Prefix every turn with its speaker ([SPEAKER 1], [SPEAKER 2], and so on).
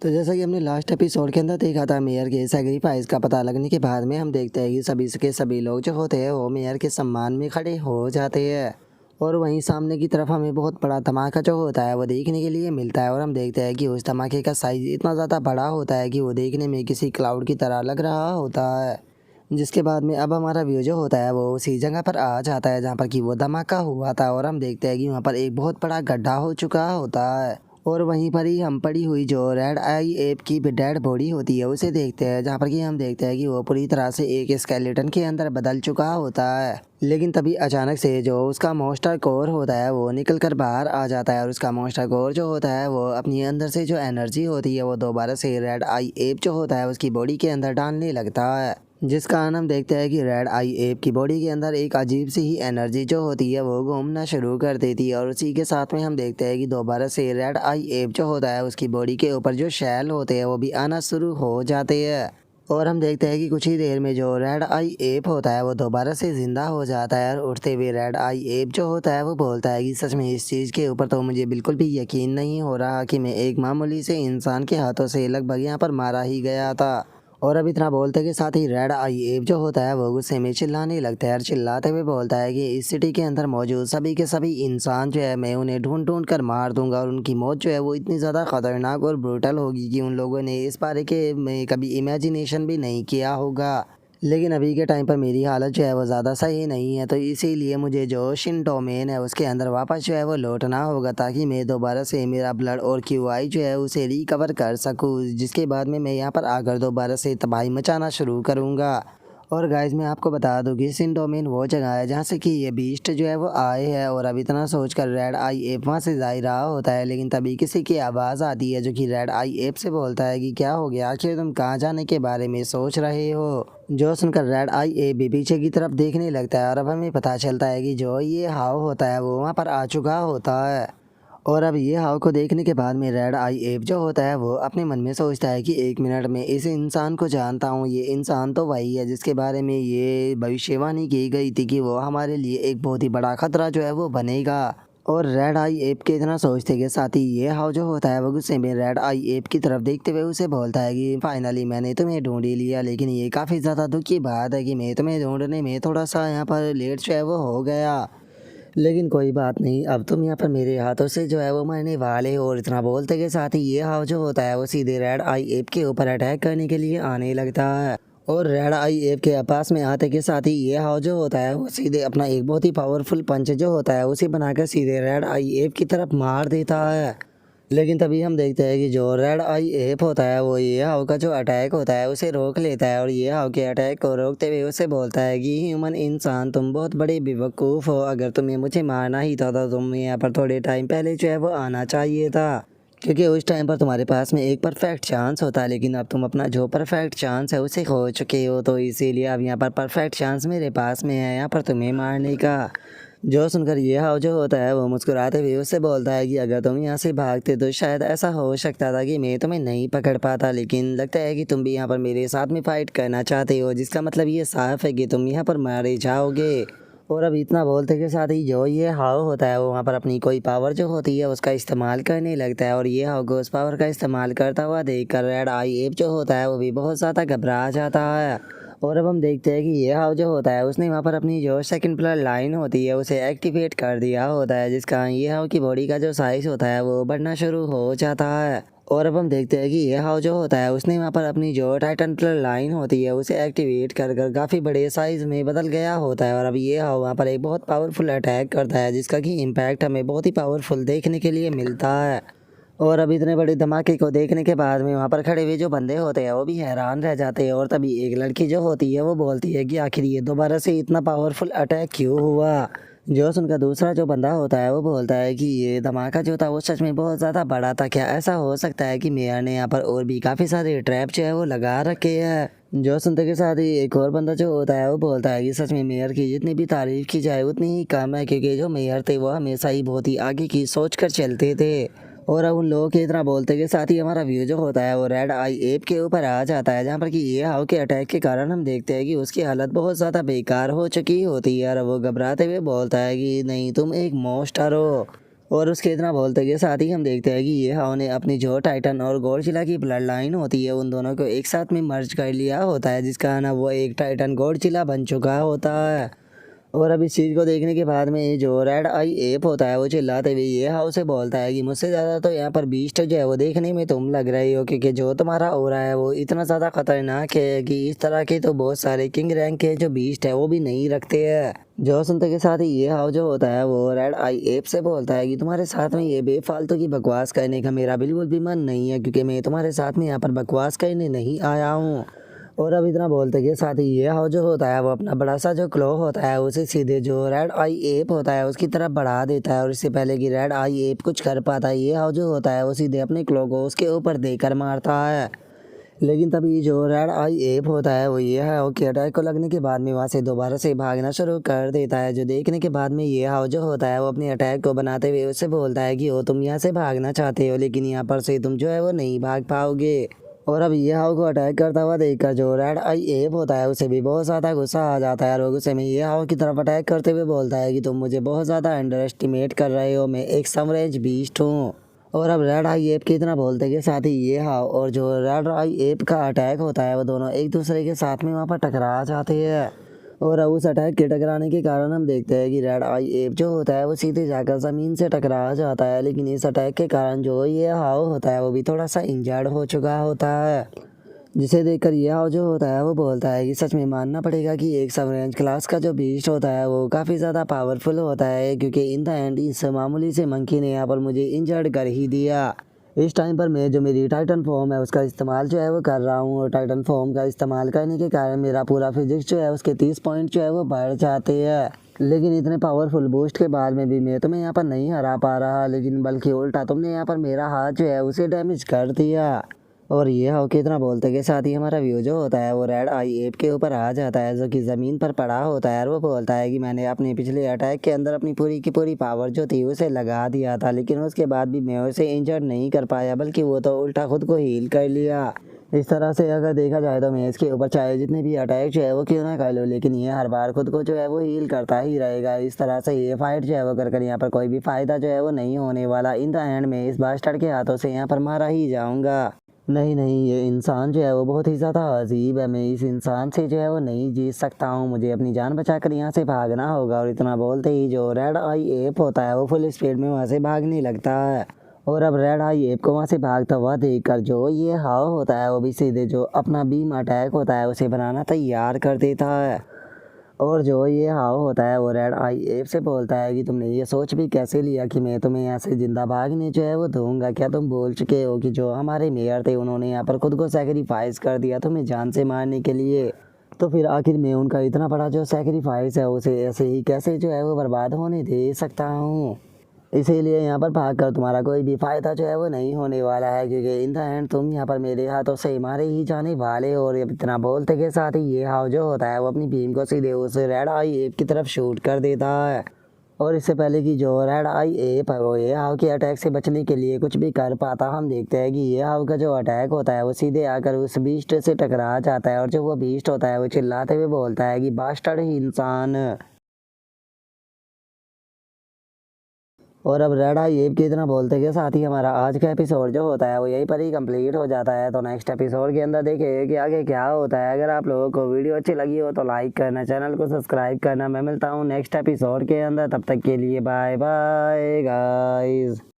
[SPEAKER 1] तो जैसा कि हमने लास्ट एपिसोड के अंदर देखा था, मेयर के सैक्रिफाइस का पता लगने के बाद में हम देखते हैं कि सभी के सभी लोग जो होते हैं वो मेयर के सम्मान में खड़े हो जाते हैं। और वहीं सामने की तरफ हमें बहुत बड़ा धमाका जो होता है वो देखने के लिए मिलता है। और हम देखते हैं कि उस धमाके का साइज इतना ज़्यादा बड़ा होता है कि वो देखने में किसी क्लाउड की तरह लग रहा होता है। जिसके बाद में अब हमारा व्यू जो होता है वो उसी जगह पर आ जाता है जहाँ पर कि वो धमाका हुआ था। और हम देखते हैं कि वहाँ पर एक बहुत बड़ा गड्ढा हो चुका होता है। और वहीं पर ही हम पड़ी हुई जो रेड आई एप की डेड बॉडी होती है उसे देखते हैं, जहाँ पर कि हम देखते हैं कि वो पूरी तरह से एक स्केलेटन के अंदर बदल चुका होता है। लेकिन तभी अचानक से जो उसका मोस्टर कोर होता है वो निकल कर बाहर आ जाता है। और उसका मोस्टर कोर जो होता है वो अपनी अंदर से जो एनर्जी होती है वो दोबारा से रेड आई एप जो होता है उसकी बॉडी के अंदर डालने लगता है। जिस कारण हम देखते हैं कि रेड आई एप की बॉडी के अंदर एक अजीब सी ही एनर्जी जो होती है वो घूमना शुरू कर देती है। और उसी के साथ में हम देखते हैं कि दोबारा से रेड आई एप जो होता है उसकी बॉडी के ऊपर जो शैल होते हैं वो भी आना शुरू हो जाते हैं। और हम देखते हैं कि कुछ ही देर में जो रेड आई एप होता है वो दोबारा से ज़िंदा हो जाता है। और उठते हुए रेड आई एप जो होता है वो बोलता है कि सच में इस चीज़ के ऊपर तो मुझे बिल्कुल भी यकीन नहीं हो रहा कि मैं एक मामूली से इंसान के हाथों से लगभग यहाँ पर मारा ही गया था। और अब इतना बोलते के साथ ही रेड आई एप जो होता है वो गुस्से में चिल्लाने लगता है और चिल्लाते हुए बोलता है कि इस सिटी के अंदर मौजूद सभी के सभी इंसान जो है मैं उन्हें ढूंढ ढूंढ कर मार दूंगा। और उनकी मौत जो है वो इतनी ज़्यादा ख़तरनाक और ब्रूटल होगी कि उन लोगों ने इस बारे के में कभी इमेजिनेशन भी नहीं किया होगा। लेकिन अभी के टाइम पर मेरी हालत जो है वो ज़्यादा सही नहीं है, तो इसीलिए मुझे जो शिन डोमेन है उसके अंदर वापस जो है वो लौटना होगा ताकि मैं दोबारा से मेरा ब्लड और क्यूआई जो है उसे रिकवर कर सकूँ। जिसके बाद में मैं यहाँ पर आकर दोबारा से तबाही मचाना शुरू करूँगा। और गाइज मैं आपको बता दूं कि सिन डोमेन वो जगह है जहाँ से कि ये बीस्ट जो है वो आए हैं। और अब इतना सोच कर रेड आई एप वहाँ से जा ही रहा होता है, लेकिन तभी किसी की आवाज़ आती है जो कि रेड आई एप से बोलता है कि क्या हो गया, आखिर तुम कहाँ जाने के बारे में सोच रहे हो। जो सुनकर रेड आई एप भी पीछे की तरफ देखने लगता है और अब हमें पता चलता है कि जो ये हाव होता है वो वहाँ पर आ चुका होता है। और अब ये हाव को देखने के बाद में रेड आई एप जो होता है वो अपने मन में सोचता है कि एक मिनट में इस इंसान को जानता हूँ, ये इंसान तो वही है जिसके बारे में ये भविष्यवाणी की गई थी कि वो हमारे लिए एक बहुत ही बड़ा खतरा जो है वो बनेगा। और रेड आई एप के इतना सोचते के साथ ही ये हाव जो होता है वो गुस्से में रेड आई एप की तरफ देखते हुए उसे बोलता है कि फाइनली मैंने तुम्हें ढूंढ ही लिया, लेकिन ये काफ़ी ज़्यादा दुख की बात है कि मैं तुम्हें ढूंढने में थोड़ा सा यहाँ पर लेट जो है वो हो गया। लेकिन कोई बात नहीं, अब तुम यहाँ पर मेरे हाथों से जो है वो मरने वाले हो। और इतना बोलते के साथ ही ये हाव जो होता है वो सीधे रेड आई एप के ऊपर अटैक करने के लिए आने लगता है। और रेड आई एप के पास में आते के साथ ही ये हाव जो होता है वो सीधे अपना एक बहुत ही पावरफुल पंच जो होता है उसे बनाकर सीधे रेड आई एप की तरफ मार देता है। लेकिन तभी हम देखते हैं कि जो रेड आई एप होता है वो ये हाव का जो अटैक होता है उसे रोक लेता है। और ये हाव के अटैक को रोकते हुए उसे बोलता है कि ह्यूमन इंसान तुम बहुत बड़े बेवकूफ़ हो, अगर तुम्हें मुझे मारना ही था तो तुम्हें यहाँ पर थोड़े टाइम पहले जो है वो आना चाहिए था, क्योंकि उस टाइम पर तुम्हारे पास में एक परफेक्ट चांस होता है। लेकिन अब तुम अपना जो परफेक्ट चांस है उसे खो चुके हो, तो इसीलिए अब यहाँ पर परफेक्ट चांस मेरे पास में है यहाँ पर तुम्हें मारने का। जो सुनकर ये हाव जो होता है वो मुस्कुराते हुए उससे बोलता है कि अगर तुम यहाँ से भागते तो शायद ऐसा हो सकता था कि मैं तुम्हें नहीं पकड़ पाता, लेकिन लगता है कि तुम भी यहाँ पर मेरे साथ में फाइट करना चाहते हो, जिसका मतलब ये साफ है कि तुम यहाँ पर मारे जाओगे। और अब इतना बोलते के साथ ही जो ये हाव होता है वो वहाँ पर अपनी कोई पावर जो होती है उसका इस्तेमाल करने लगता है। और ये हाव को उस पावर का इस्तेमाल करता हुआ देखकर रेड आई एप जो होता है वो भी बहुत ज़्यादा घबरा जाता है। और अब हम देखते हैं कि ये हाव जो होता है उसने वहाँ पर अपनी जो सेकंड प्लर लाइन होती है उसे एक्टिवेट कर दिया होता है, जिसका ये हाव की बॉडी का जो साइज होता है वो बढ़ना शुरू हो जाता है। और अब हम देखते हैं कि ये हाव जो होता है उसने वहाँ पर अपनी जो टाइटन प्लर लाइन होती है उसे एक्टिवेट कर कर काफ़ी बड़े साइज़ में बदल गया होता है। और अब ये हाव वहाँ पर एक बहुत पावरफुल अटैक करता है, जिसका कि इम्पैक्ट हमें बहुत ही पावरफुल देखने के लिए मिलता है। और अब इतने बड़े धमाके को देखने के बाद में वहाँ पर खड़े हुए जो बंदे होते हैं वो भी हैरान रह जाते हैं। और तभी एक लड़की जो होती है वो बोलती है कि आखिर ये दोबारा से इतना पावरफुल अटैक क्यों हुआ। जो सुनकर दूसरा जो बंदा होता है वो बोलता है कि ये धमाका जो था वो सच में बहुत ज़्यादा बड़ा था, क्या ऐसा हो सकता है कि मेयर ने यहाँ पर और भी काफ़ी सारे ट्रैप जो है वो लगा रखे हैं। जो सुनते के साथ ही एक और बंदा जो होता है वो बोलता है कि सच में मेयर की जितनी भी तारीफ़ की जाए उतनी ही कम है, क्योंकि जो मेयर थे वो हमेशा ही बहुत ही आगे की सोच कर चलते थे। और अब उन लोगों के इतना बोलते के साथ ही हमारा व्यू जो होता है वो रेड आई एप के ऊपर आ जाता है, जहाँ पर कि ये हाव के अटैक के कारण हम देखते हैं कि उसकी हालत बहुत ज़्यादा बेकार हो चुकी होती है। और वो घबराते हुए बोलता है कि नहीं, तुम एक मॉन्स्टर हो। और उसके इतना बोलते के साथ ही हम देखते हैं कि ये हाउ ने अपनी जो टाइटन और गॉडजिला की ब्लड लाइन होती है उन दोनों को एक साथ में मर्ज कर लिया होता है, जिसका ना वो एक टाइटन गॉडजिला बन चुका होता है। और अब इस चीज़ को देखने के बाद में जो रेड आई एप होता है वो चिल्लाते हुए ये हाउ से बोलता है कि मुझसे ज़्यादा तो यहाँ पर बीस्ट जो है वो देखने में तुम लग रही हो, क्योंकि जो तुम्हारा हो रहा है वो इतना ज़्यादा खतरनाक है कि इस तरह के तो बहुत सारे किंग रैंक के जो बीस्ट है वो भी नहीं रखते हैं। जो सुनते के साथ ही ये हाउ जो होता है वो रेड आई एप से बोलता है कि तुम्हारे साथ में ये बेफालतू की बकवास करने का मेरा बिल्कुल भी मन नहीं है, क्योंकि मैं तुम्हारे साथ में यहाँ पर बकवास करने नहीं आया हूँ। और अब इतना बोलते के साथ ही ये हाउ जो होता है वो अपना बड़ा सा जो क्लो होता है उसे सीधे जो रेड आई एप होता है उसकी तरफ बढ़ा देता है, और इससे पहले कि रेड आई एप कुछ कर पाता है ये हाउ जो होता है वो सीधे अपने क्लो को उसके ऊपर देकर मारता है। लेकिन तभी जो रेड आई एप होता है वो ये हाउ के अटैक को लगने के बाद में वहाँ से दोबारा से भागना शुरू कर देता है। जो देखने के बाद में ये हाउ जो होता है वो अपने अटैक को बनाते हुए उससे बोलता है कि वो तुम यहाँ से भागना चाहते हो, लेकिन यहाँ पर से तुम जो है वो नहीं भाग पाओगे। और अब ये हाउ को अटैक करता हुआ देखकर जो रेड आई एप होता है उसे भी बहुत ज़्यादा गुस्सा आ जाता है, और वो गुस्से में ये हाउ की तरफ अटैक करते हुए बोलता है कि तुम मुझे बहुत ज़्यादा अंडर एस्टिमेट कर रहे हो, मैं एक समरेंज बीस्ट हूँ। और अब रेड आई एप की इतना बोलते के साथ ही ये हाउ और जो रेड आई एप का अटैक होता है वो दोनों एक दूसरे के साथ में वहाँ पर टकरा जाते हैं। और अब उस अटैक के टकराने के कारण हम देखते हैं कि रेड आई एप जो होता है वो सीधे जाकर ज़मीन से टकरा जाता है, लेकिन इस अटैक के कारण जो ये हाउ होता है वो भी थोड़ा सा इंजर्ड हो चुका होता है। जिसे देखकर ये हाउ जो होता है वो बोलता है कि सच में मानना पड़ेगा कि एक सबरेंज क्लास का जो बीस्ट होता है वो काफ़ी ज़्यादा पावरफुल होता है, क्योंकि इन द एंड इस मामूली से मंकी ने यहाँ पर मुझे इंजर्ड कर ही दिया। इस टाइम पर मैं जो मेरी टाइटन फॉर्म है उसका इस्तेमाल जो है वो कर रहा हूँ, और टाइटन फॉर्म का इस्तेमाल करने के कारण मेरा पूरा फिजिक्स जो है उसके 30 पॉइंट जो है वो बढ़ जाते हैं। लेकिन इतने पावरफुल बूस्ट के बाद में भी मैं तुम्हें यहाँ पर नहीं हरा पा रहा, लेकिन बल्कि उल्टा तुमने यहाँ पर मेरा हाथ जो है उसे डैमेज कर दिया। और ये हाउ के इतना बोलते के साथ ही हमारा व्यू जो होता है वो रेड आई एप के ऊपर आ जाता है, जो कि ज़मीन पर पड़ा होता है, और वो बोलता है कि मैंने अपने पिछले अटैक के अंदर अपनी पूरी की पूरी पावर जो थी उसे लगा दिया था, लेकिन उसके बाद भी मैं उसे इंजर्ड नहीं कर पाया, बल्कि वो तो उल्टा खुद को हील कर लिया। इस तरह से अगर देखा जाए तो मैं इसके ऊपर चाहे जितने भी अटैक जो है वो क्यों ना कर लो, लेकिन ये हर बार खुद को जो है वो हील करता ही रहेगा। इस तरह से ये फाइट जो है वो कर यहाँ पर कोई भी फ़ायदा जो है वो नहीं होने वाला। इन द एंड में इस बास्टर्ड के हाथों से यहाँ पर मारा ही जाऊँगा। नहीं नहीं, ये इंसान जो है वो बहुत ही ज़्यादा अजीब है, मैं इस इंसान से जो है वो नहीं जीत सकता हूँ, मुझे अपनी जान बचाकर यहाँ से भागना होगा। और इतना बोलते ही जो रेड आई एप होता है वो फुल स्पीड में वहाँ से भागने लगता है। और अब रेड आई एप को वहाँ से भागता हुआ देखकर जो ये हाउ होता है वो भी सीधे जो अपना बीम अटैक होता है उसे बनाना तैयार कर देता है। और जो ये हाउ होता है वो रेड आई एप से बोलता है कि तुमने ये सोच भी कैसे लिया कि मैं तुम्हें यहाँ से जिंदा भागने जो है वो दूंगा, क्या तुम भूल चुके हो कि जो हमारे मेयर थे उन्होंने यहाँ पर खुद को सेक्रीफाइस कर दिया तुम्हें जान से मारने के लिए, तो फिर आखिर मैं उनका इतना बड़ा जो सेक्रीफाइस है उसे ऐसे ही कैसे जो है वो बर्बाद होने दे सकता हूँ। इसीलिए यहाँ पर भागकर तुम्हारा कोई भी फ़ायदा जो है वो नहीं होने वाला है, क्योंकि इन द एंड तुम यहाँ पर मेरे हाथों से मारे ही जाने वाले हो। और अब इतना बोलते के साथ ही ये हाउ जो होता है वो अपनी बीम को सीधे उस रेड आई एप की तरफ शूट कर देता है। और इससे पहले कि जो रेड आई एप है वो ये हाउ के अटैक से बचने के लिए कुछ भी कर पाता, हम देखते हैं कि ये हाउ का जो अटैक होता है वो सीधे आकर उस बीस्ट से टकरा जाता है, और जो वो बीस्ट होता है वो चिल्लाते हुए बोलता है कि बास्टर्ड इंसान। और अब रेड आई एप के इतना बोलते के साथ ही हमारा आज का एपिसोड जो होता है वो यहीं पर ही कंप्लीट हो जाता है। तो नेक्स्ट एपिसोड के अंदर देखें कि आगे क्या होता है। अगर आप लोगों को वीडियो अच्छी लगी हो तो लाइक करना, चैनल को सब्सक्राइब करना। मैं मिलता हूँ नेक्स्ट एपिसोड के अंदर, तब तक के लिए बाय बाय गाइस।